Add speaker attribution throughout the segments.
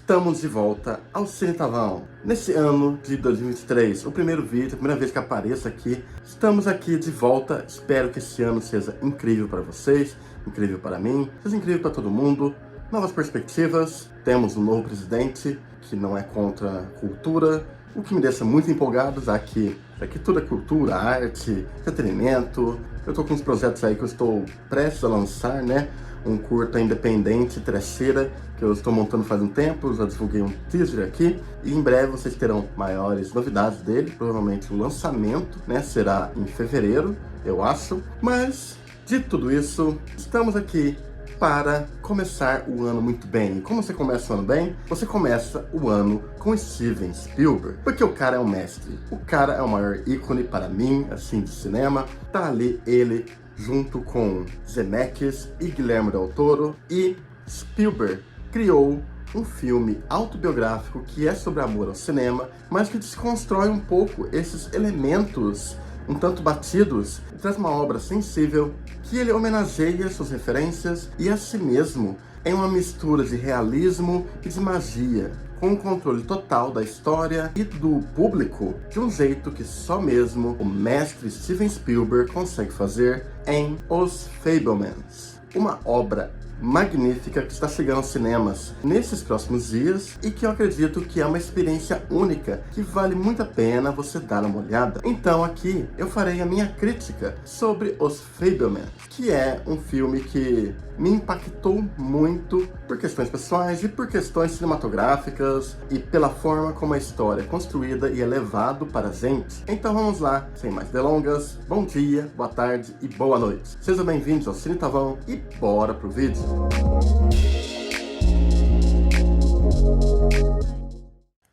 Speaker 1: Estamos de volta ao Cine Tavão. Nesse ano de 2023, o primeiro vídeo, a primeira vez que apareço aqui, estamos aqui de volta. Espero que esse ano seja incrível para vocês, incrível para mim, seja incrível para todo mundo. Novas perspectivas, temos um novo presidente que não é contra a cultura, o que me deixa muito empolgado, já que aqui tudo é cultura, arte, entretenimento. Eu tô com uns projetos aí que eu estou prestes a lançar, né? Um curta independente, trecheira, que eu estou montando faz um tempo, já divulguei um teaser aqui, e em breve vocês terão maiores novidades dele, provavelmente o lançamento, né, será em fevereiro, eu acho. Mas, de tudo isso, estamos aqui para começar o ano muito bem. E como você começa o ano bem? Você começa o ano com Steven Spielberg, porque o cara é um mestre, o cara é o maior ícone para mim, assim, de cinema. Tá ali ele, junto com Zemeckis e Guillermo del Toro, e Spielberg criou um filme autobiográfico que é sobre amor ao cinema, mas que desconstrói um pouco esses elementos um tanto batidos e traz uma obra sensível que ele homenageia suas referências e a si mesmo em uma mistura de realismo e de magia, com o controle total da história e do público de um jeito que só mesmo o mestre Steven Spielberg consegue fazer em Os Fabelmans, uma obra magnífica que está chegando aos cinemas nesses próximos dias e que eu acredito que é uma experiência única que vale muito a pena você dar uma olhada. Então aqui eu farei a minha crítica sobre Os Fabelmans, que é um filme que me impactou muito por questões pessoais e por questões cinematográficas e pela forma como a história é construída e é levado para a gente. Então vamos lá, sem mais delongas, bom dia, boa tarde e boa noite. Sejam bem-vindos ao Cine Tavão e bora pro vídeo.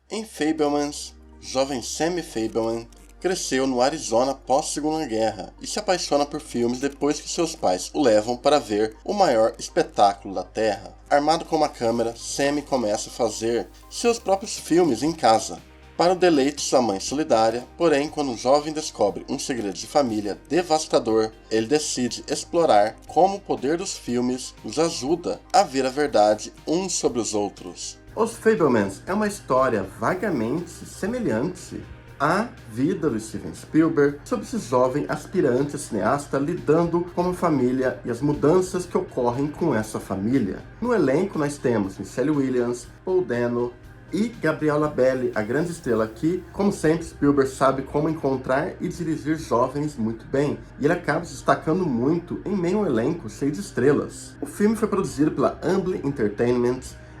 Speaker 1: Em Fabelmans, jovem Sammy Fabelman cresceu no Arizona pós-Segunda Guerra e se apaixona por filmes depois que seus pais o levam para ver o maior espetáculo da Terra. Armado com uma câmera, Sammy começa a fazer seus próprios filmes em casa, para o deleite de sua mãe solidária. Porém, quando um jovem descobre um segredo de família devastador, ele decide explorar como o poder dos filmes os ajuda a ver a verdade uns sobre os outros. Os Fabelmans é uma história vagamente semelhante à vida do Steven Spielberg sobre esse jovem aspirante a cineasta lidando com uma família e as mudanças que ocorrem com essa família. No elenco nós temos Michelle Williams, Paul Dano e Gabriella Belli, a grande estrela aqui. Como sempre, Spielberg sabe como encontrar e dirigir jovens muito bem, e ele acaba se destacando muito em meio a um elenco cheio de estrelas. O filme foi produzido pela Amblin Entertainment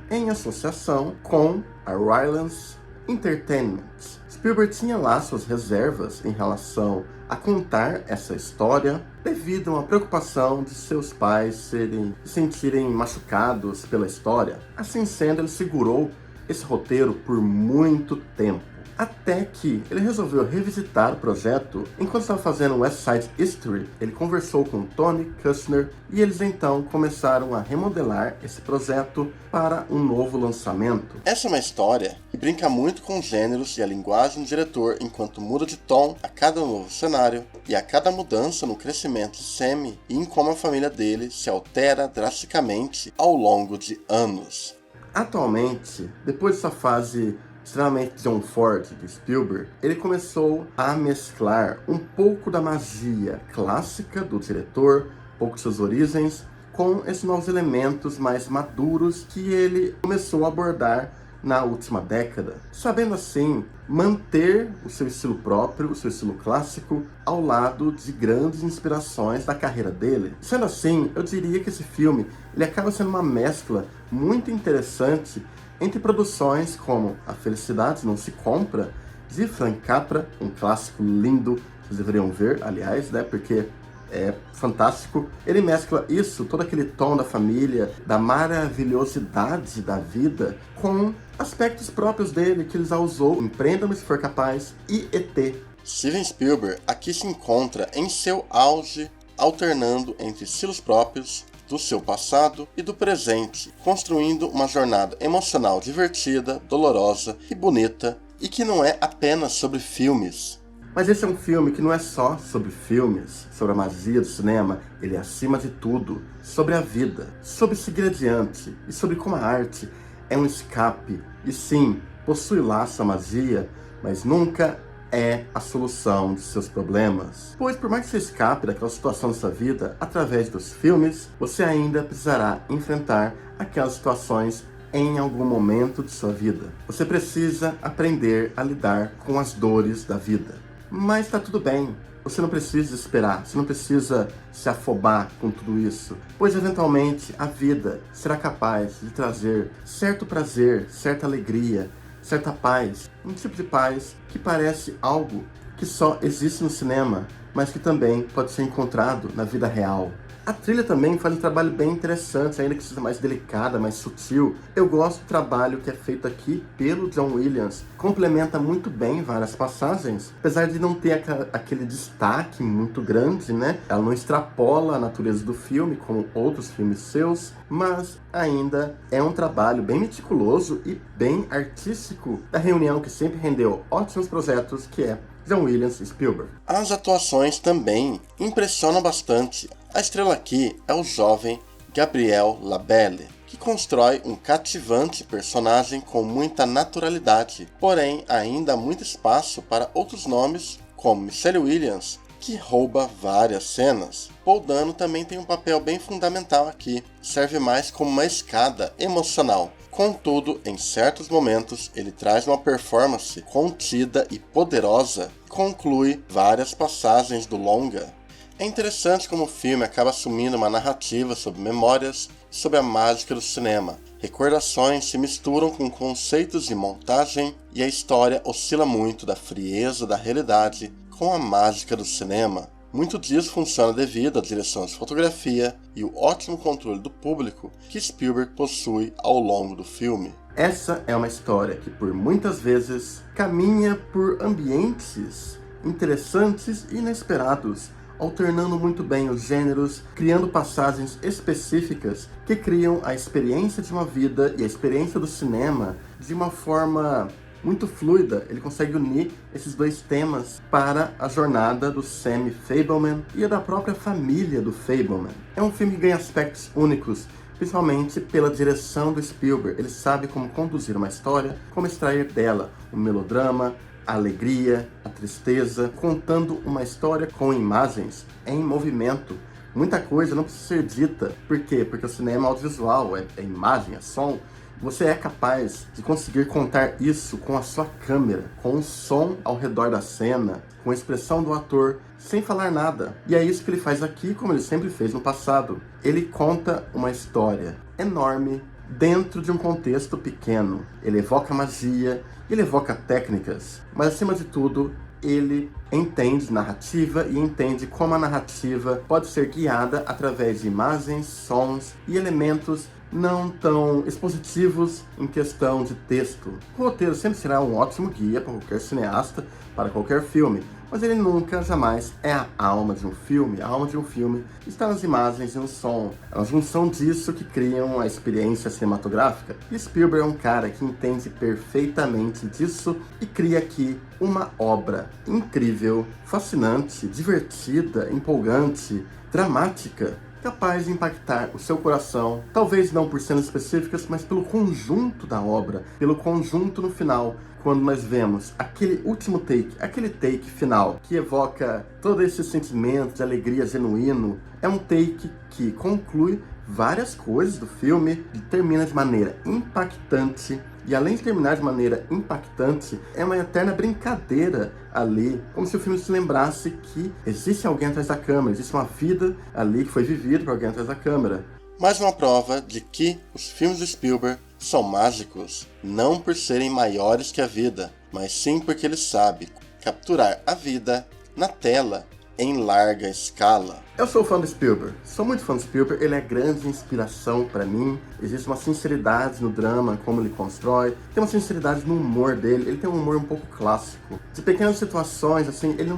Speaker 1: em associação com a Rylance Entertainment. Spielberg tinha lá suas reservas em relação a contar essa história devido a uma preocupação de seus pais se sentirem machucados pela história. Assim sendo, ele segurou esse roteiro por muito tempo, até que ele resolveu revisitar o projeto. Enquanto estava fazendo West Side History, ele conversou com Tony Kushner e eles então começaram a remodelar esse projeto para um novo lançamento. Essa é uma história que brinca muito com os gêneros e a linguagem do diretor enquanto muda de tom a cada novo cenário e a cada mudança no crescimento de Sammy e em como a família dele se altera drasticamente ao longo de anos. Atualmente, depois dessa fase extremamente John Ford de Spielberg, ele começou a mesclar um pouco da magia clássica do diretor, um pouco de suas origens, com esses novos elementos mais maduros que ele começou a abordar na última década, sabendo assim manter o seu estilo próprio, o seu estilo clássico, ao lado de grandes inspirações da carreira dele. Sendo assim, eu diria que esse filme ele acaba sendo uma mescla muito interessante entre produções como A Felicidade Não Se Compra, de Frank Capra, um clássico lindo, vocês deveriam ver, aliás, né, porque é fantástico. Ele mescla isso, todo aquele tom da família, da maravilhosidade da vida, com aspectos próprios dele que ele já usou em Prenda-me Se For Capaz e ET. Steven Spielberg aqui se encontra em seu auge, alternando entre estilos próprios do seu passado e do presente, construindo uma jornada emocional divertida, dolorosa e bonita, e que não é apenas sobre filmes. Mas esse é um filme que não é só sobre filmes, sobre a magia do cinema, ele é acima de tudo sobre a vida, sobre esse ingrediente e sobre como a arte é um escape. E sim, possui lá sua magia, mas nunca é a solução de seus problemas. Pois por mais que você escape daquela situação da sua vida, através dos filmes, você ainda precisará enfrentar aquelas situações em algum momento de sua vida. Você precisa aprender a lidar com as dores da vida. Mas tá tudo bem. Você não precisa esperar, você não precisa se afobar com tudo isso, pois eventualmente a vida será capaz de trazer certo prazer, certa alegria, certa paz, um tipo de paz que parece algo que só existe no cinema, mas que também pode ser encontrado na vida real. A trilha também faz um trabalho bem interessante, ainda que seja mais delicada, mais sutil. Eu gosto do trabalho que é feito aqui pelo John Williams. Complementa muito bem várias passagens, apesar de não ter aquele destaque muito grande, né? Ela não extrapola a natureza do filme, como outros filmes seus, mas ainda é um trabalho bem meticuloso e bem artístico da reunião que sempre rendeu ótimos projetos, que é John Williams e Spielberg. As atuações também impressionam bastante. A estrela aqui é o jovem Gabriel Labelle, que constrói um cativante personagem com muita naturalidade, porém ainda há muito espaço para outros nomes, como Michelle Williams, que rouba várias cenas. Paul Dano também tem um papel bem fundamental aqui, serve mais como uma escada emocional. Contudo, em certos momentos, ele traz uma performance contida e poderosa que conclui várias passagens do longa. É interessante como o filme acaba assumindo uma narrativa sobre memórias e sobre a mágica do cinema. Recordações se misturam com conceitos de montagem e a história oscila muito da frieza da realidade com a mágica do cinema. Muito disso funciona devido à direção de fotografia e o ótimo controle do público que Spielberg possui ao longo do filme. Essa é uma história que por muitas vezes caminha por ambientes interessantes e inesperados, alternando muito bem os gêneros, criando passagens específicas que criam a experiência de uma vida e a experiência do cinema de uma forma muito fluida. Ele consegue unir esses dois temas para a jornada do Sam Fabelman e a da própria família do Fabelman. É um filme que ganha aspectos únicos, principalmente pela direção do Spielberg. Ele sabe como conduzir uma história, como extrair dela o melodrama, a alegria, a tristeza, contando uma história com imagens em movimento. Muita coisa não precisa ser dita. Por quê? Porque o cinema é audiovisual, é imagem, é som. Você é capaz de conseguir contar isso com a sua câmera, com o som ao redor da cena, com a expressão do ator, sem falar nada. E é isso que ele faz aqui, como ele sempre fez no passado. Ele conta uma história enorme dentro de um contexto pequeno. Ele evoca magia, ele evoca técnicas, mas acima de tudo, ele entende narrativa e entende como a narrativa pode ser guiada através de imagens, sons e elementos não tão expositivos em questão de texto. O roteiro sempre será um ótimo guia para qualquer cineasta, para qualquer filme, mas ele nunca, jamais é a alma de um filme. A alma de um filme está nas imagens e no som. É uma junção disso que criam a experiência cinematográfica. E Spielberg é um cara que entende perfeitamente disso e cria aqui uma obra incrível, fascinante, divertida, empolgante, dramática, capaz de impactar o seu coração, talvez não por cenas específicas, mas pelo conjunto da obra, pelo conjunto no final, quando nós vemos aquele último take, aquele take final, que evoca todo esse sentimento de alegria genuíno. É um take que conclui várias coisas do filme e termina de maneira impactante. E além de terminar de maneira impactante, é uma eterna brincadeira ali, como se o filme se lembrasse que existe alguém atrás da câmera, existe uma vida ali que foi vivida por alguém atrás da câmera. Mais uma prova de que os filmes de Spielberg são mágicos, não por serem maiores que a vida, mas sim porque ele sabe capturar a vida na tela em larga escala. Eu sou fã do Spielberg, sou muito fã do Spielberg, ele é grande inspiração pra mim. Existe uma sinceridade no drama, como ele constrói, tem uma sinceridade no humor dele, ele tem um humor um pouco clássico. De pequenas situações, assim, ele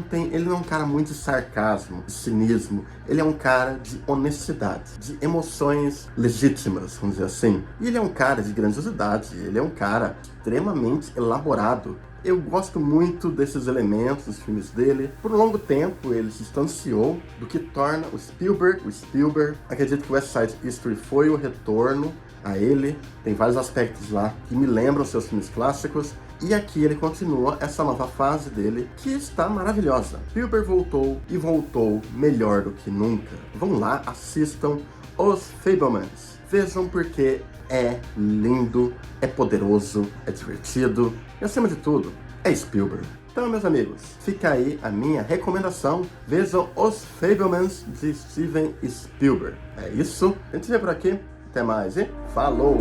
Speaker 1: não é um cara muito de sarcasmo, de cinismo, ele é um cara de honestidade, de emoções legítimas, vamos dizer assim. E ele é um cara de grandiosidade, ele é um cara extremamente elaborado. Eu gosto muito desses elementos dos filmes dele. Por um longo tempo ele se distanciou do que torna o Spielberg. Acredito que o West Side Story foi o retorno a ele. Tem vários aspectos lá que me lembram seus filmes clássicos. E aqui ele continua essa nova fase dele, que está maravilhosa. Spielberg voltou e voltou melhor do que nunca. Vão lá, assistam Os Fabelmans. Vejam porque é lindo, é poderoso, é divertido e, acima de tudo, é Spielberg. Então, meus amigos, fica aí a minha recomendação. Vejam Os Fabelmans de Steven Spielberg. É isso. A gente se vê por aqui. Até mais e falou!